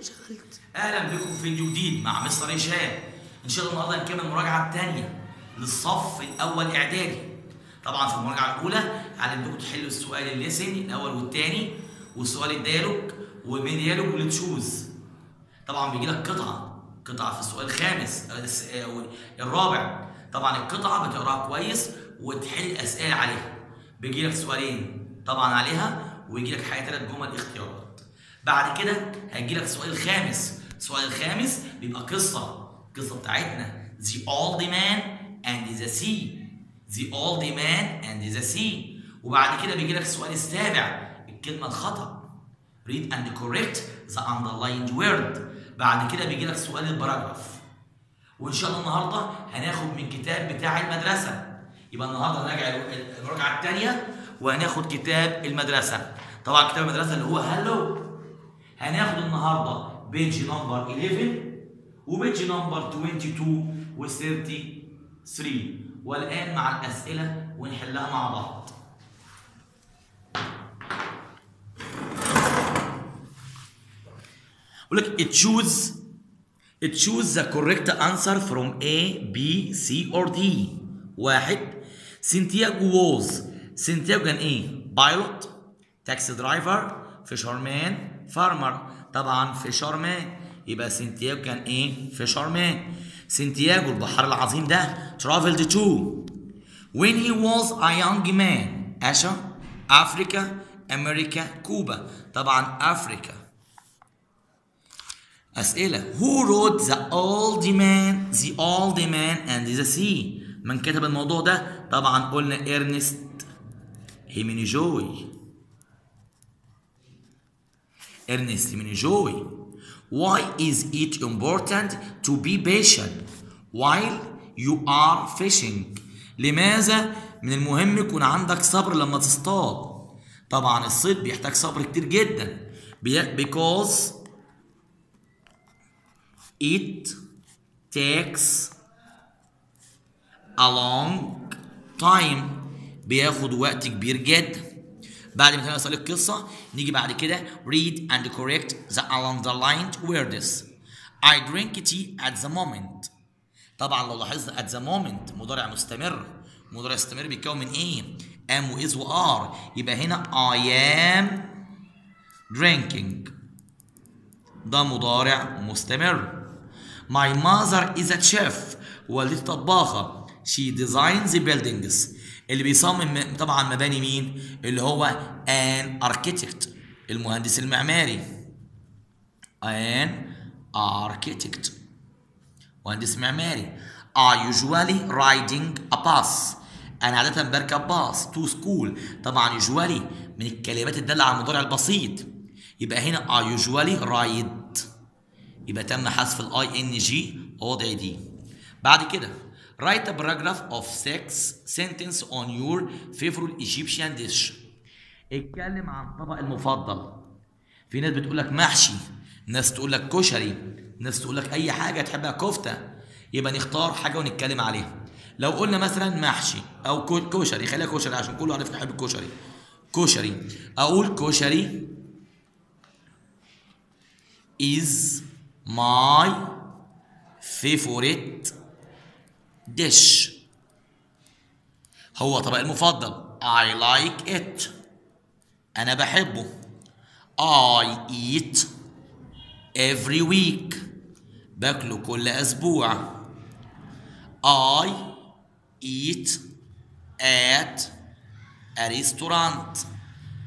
شغلت. اهلا بكم في فيديو جديد مع مستر هشام. ان شاء الله النهارده هنكمل المراجعه الثانيه للصف الاول اعدادي. طبعا في المراجعه الاولى علمتكم تحلوا السؤال الليسن الاول والثاني والسؤال الديالوج والميديالوج والتشوز. طبعا بيجي لك قطعه في السؤال الخامس الرابع. طبعا القطعه بتقراها كويس وتحل اسئله عليها. بيجي لك سؤالين طبعا عليها ويجي لك حاجه 3 جمل اختيارات. بعد كده هيجي لك السؤال الخامس. السؤال الخامس بيبقى قصه بتاعتنا The old man and the sea. The old man and the sea. وبعد كده بيجي لك السؤال السابع الكلمه الخطا. Read and correct the underlined word. بعد كده بيجي لك سؤال الباراجراف. وان شاء الله النهارده هناخد من كتاب بتاع المدرسه. يبقى النهارده هنراجع المراجعه الثانيه وهناخد كتاب المدرسه. طبعا كتاب المدرسه اللي هو هالو. هناخد النهارده بيج نمبر 11 وبيج نمبر 22 و 33. والان مع الاسئله ونحلها مع بعض. بقول لك choose the correct answer from A, B, C or D. واحد سانتياغو كان ايه؟ بايلوت، تاكسي درايفر، فيشرمان، فارمر. طبعا فيشرمان، يبقى سانتياغو كان ايه؟ فيشرمان. سانتياغو البحر العظيم ده traveled to when he was a young man. آسيا، أفريقيا، أمريكا، كوبا. طبعا أفريقيا. أسئلة Who wrote the old man and the sea؟ من كتب الموضوع ده؟ طبعا قلنا إرنست هيمينيجوي. Why is it important to be patient while you are fishing؟ لماذا من المهم يكون عندك صبر لما تصطاد؟ طبعا الصيد بيحتاج صبر كتير جدا. because it takes a long time. بياخد وقت كبير جدا. بعد ما تنقل سؤال القصة نيجي بعد كده read and correct the underlined words. I drink tea at the moment. طبعا لو لاحظنا at the moment مضارع مستمر. مضارع مستمر بيتكون من ايه؟ am و is و are. يبقى هنا I am drinking. ده مضارع مستمر. My mother is a chef. والدتي طباخة. She designs buildings. اللي بيصمم طبعا مباني مين؟ اللي هو an architect المهندس المعماري. an architect مهندس معماري. I usually riding a bus. أنا عادة بركب باص to school. طبعا usually من الكلمات الدالة على المضارع البسيط. يبقى هنا I usually ride. يبقى تم حذف الاي ان جي ووضع دي. بعد كده write a paragraph of 6 sentences on your favorite Egyptian dish. اتكلم عن الطبق المفضل. في ناس بتقول لك محشي، ناس تقول لك كشري، ناس تقول لك اي حاجه تحبها كفته. يبقى نختار حاجه ونتكلم عليها. لو قلنا مثلا محشي او كشري، خليها كشري عشان كله عارف يحب الكشري. كشري، اقول كشري is my favorite dish. هو طبق المفضل. I like it. أنا بحبه. I eat every week. باكله كل أسبوع. I eat at a restaurant.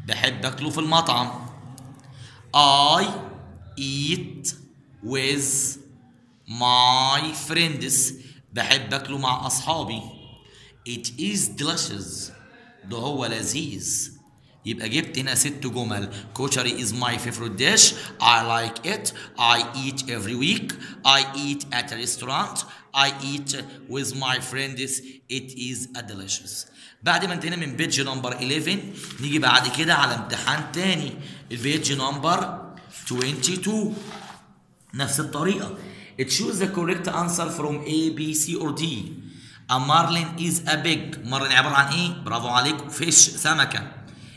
بحب أكله في المطعم. I eat with my friends. بحب أكله مع أصحابي. It is delicious. ده هو لذيذ. يبقى جبت هنا 6 جمل. كشري is my favorite dish. I like it. I eat every week. I eat at a restaurant. I eat with my friends. It is a delicious. بعد ما انتهينا من بيج نمبر 11 نيجي بعد كده على امتحان تاني. البيج نمبر 22 نفس الطريقة. Choose the correct answer from A, B, C or D. A marlin is a big. marlin عبارة عن ايه؟ برافو عليكم. fish سمكة.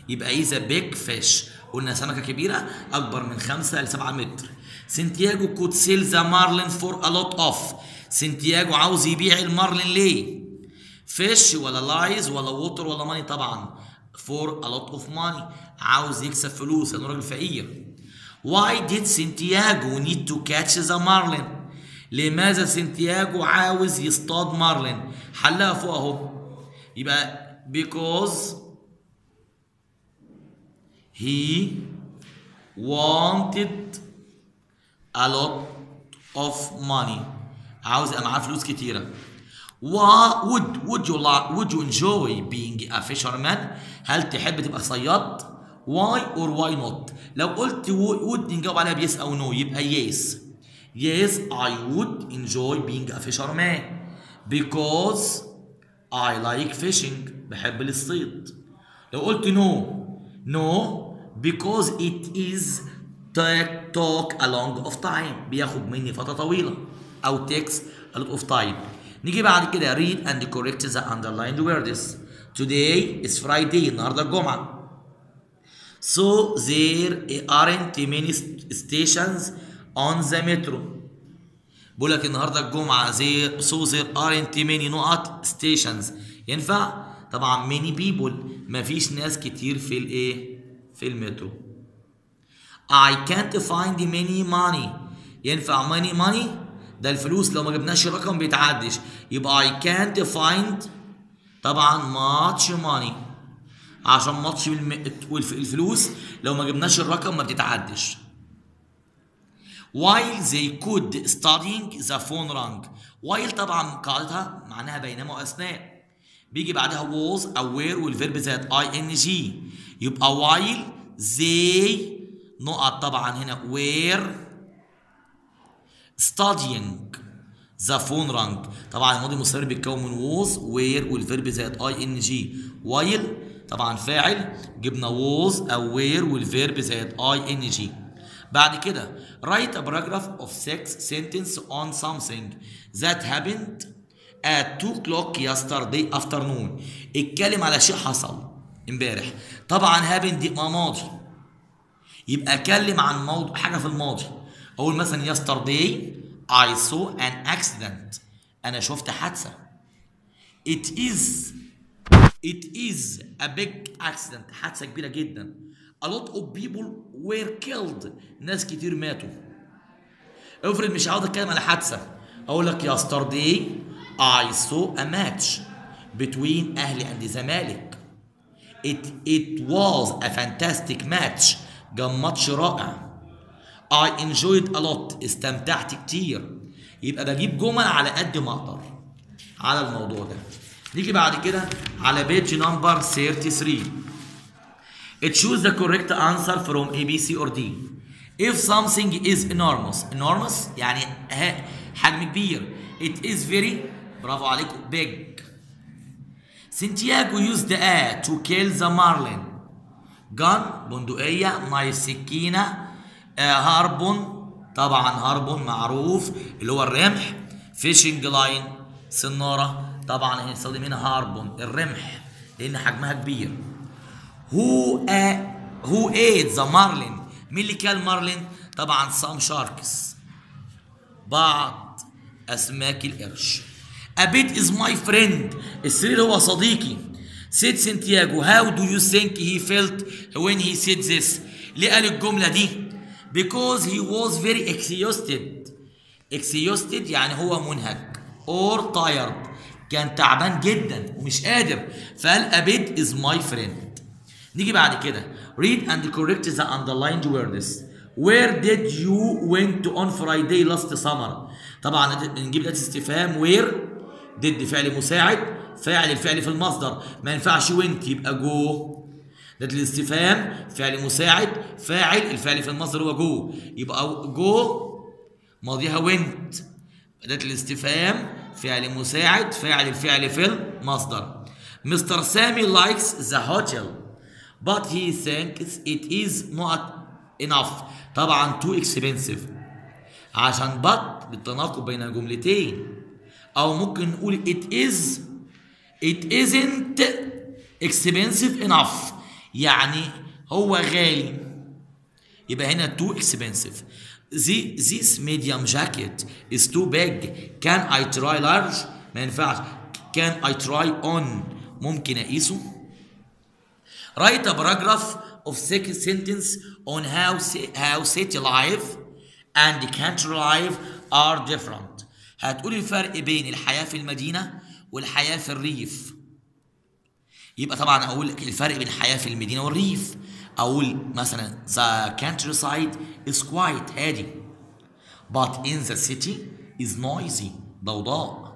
يبقى is a big fish. قلنا سمكة كبيرة أكبر من 5 ل 7 متر. سانتياغو could sell the marlin for a lot of. سانتياغو عاوز يبيع المارلين ليه؟ فيش ولا لايز ولا ووتر ولا ماني؟ طبعا for a lot of money، عاوز يكسب فلوس لأنه راجل فقير. Why did Santiago need to catch the marlin؟ لماذا سانتياغو عاوز يصطاد مارلين؟ حلها فوق اهو، يبقى because he wanted a lot of money، عاوز يبقى معاه فلوس كتيرة. would you enjoy being a fisherman؟ هل تحب تبقى صياد؟ why or why not؟ لو قلت would نجاوب عليها بيس او نو، يبقى yes. Yes, I would enjoy being a fisherman because I like fishing. بحب الصيد. لو قلت no because it is take a long of time، بياخد مني فترة طويلة، أو takes a lot of time. نيجي بعد كده read and correct the underlined words. Today is Friday، النهارده الجمعة. So there aren't many stations on the metro. بقول لك النهارده الجمعة so there aren't many نقط stations. ينفع؟ طبعا many people، مفيش ناس كتير في الايه؟ في المترو. I can't find many money. ينفع money؟ ده الفلوس، لو ما جبناش الرقم بيتعدش، يبقى I can't find طبعا much money، عشان ماتش الفلوس لو ما جبناش الرقم ما بتتعدش. while they could studying the phone rang. while طبعا قاعدتها معناها بينما واثناء، بيجي بعدها was او were والفيرب زائد ing، يبقى while they نقط طبعا هنا were studying the phone rang. طبعا الماضي المستمر بيتكون من was were والفيرب زائد ing. while طبعا فاعل، جبنا was او were والفيرب زائد ing. بعد كده write a paragraph of 6 sentences on something that happened at 2 o'clock yesterday afternoon. اتكلم على شيء حصل امبارح. طبعا happened دي ماضي، يبقى اتكلم عن موضوع حاجه في الماضي. اقول مثلا yesterday I saw an accident، انا شفت حادثه. it is a big accident، حادثه كبيره جدا. a lot of people were killed، ناس كتير ماتوا. افرض مش عاوز اتكلم على حادثه، اقول لك yesterday I saw a match between اهلي and الزمالك. it was a fantastic match، كان ماتش رائع. I enjoyed a lot، استمتعت كتير. يبقى بجيب جمل على قد ما اقدر على الموضوع ده. نيجي بعد كده على بيج نمبر 33. Choose the correct answer from A, B, C or D. If something is enormous يعني حجم كبير. It is very، برافو عليكم، big. Santiago used a to kill the marlin. gun بندقية، knife سكينة، هاربون طبعا هاربون معروف اللي هو الرمح، fishing line صنارة، طبعا هنستخدم هنا هاربون الرمح لأن حجمها كبير. who ate the marlin؟ مين اللي كل مارلين؟ طبعا some sharks، بعض أسماك القرش. a bed is my friend، السرير هو صديقي. said Santiago how do you think he felt when he said this؟ ليه قال الجملة دي؟ because he was very exhausted يعني هو منهك or tired، كان تعبان جدا ومش قادر، فقال a bed is my friend. نيجي بعد كده read and correct the underlined words. where did you went on Friday last summer؟ طبعا نجيب أداة استفهام where did فعل مساعد، فاعل الفعل في المصدر، ما ينفعش went يبقى go. أداة الاستفهام فعل مساعد، فاعل الفعل في المصدر هو go، يبقى go ماضيها went. أداة الاستفهام فعل مساعد، فاعل الفعل في المصدر. مستر سامي likes the hotel but he thinks it is not enough، طبعا too expensive، عشان but بالتناقض بين الجملتين. او ممكن نقول it isn't expensive enough، يعني هو غالي يبقى هنا too expensive. This medium jacket is too big. Can I try large؟ ما ينفعش. Can I try on؟ ممكن أقيسه. Write a paragraph of 6 sentences on how city life and country life are different. هتقولي الفرق بين الحياة في المدينة والحياة في الريف. يبقى طبعا أقول الفرق بين الحياة في المدينة والريف. أقول مثلا the countryside is quiet هادي. But in the city is noisy ضوضاء.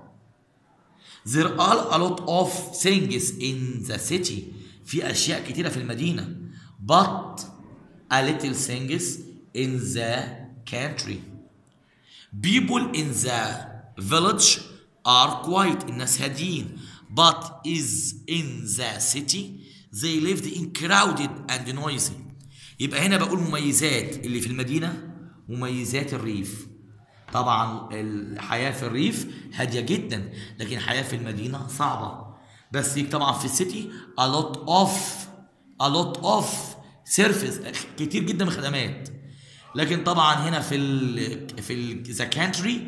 There are a lot of things in the city. في أشياء كتيرة في المدينة. But a little things in the country. People in the village are quiet. الناس هادين. But is in the city they lived in crowded and noisy. يبقى هنا بقول مميزات اللي في المدينة مميزات الريف. طبعا الحياة في الريف هادية جدا لكن الحياة في المدينة صعبة. بس طبعا في السيتي a lot of service كتير جدا من الخدمات. لكن طبعا هنا في the country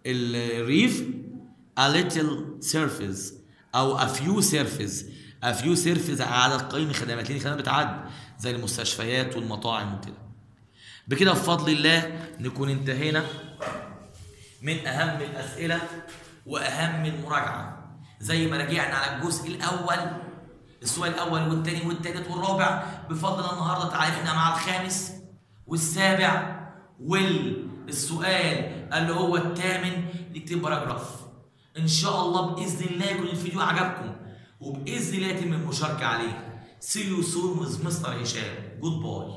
الريف a little service او a few service عدد قليل من الخدمات لان الخدمات بتعد زي المستشفيات والمطاعم وكده. بكده بفضل الله نكون انتهينا من اهم الاسئله واهم المراجعه. زي ما راجعنا على الجزء الاول السؤال الاول والثاني والثالث والرابع بفضل الله النهارده تعرفنا مع الخامس والسابع والسؤال اللي هو الثامن نكتب باراجراف. ان شاء الله باذن الله يكون الفيديو عجبكم وباذن الله يتم المشاركه عليه. See you soon with Mr. هشام. Goodbye.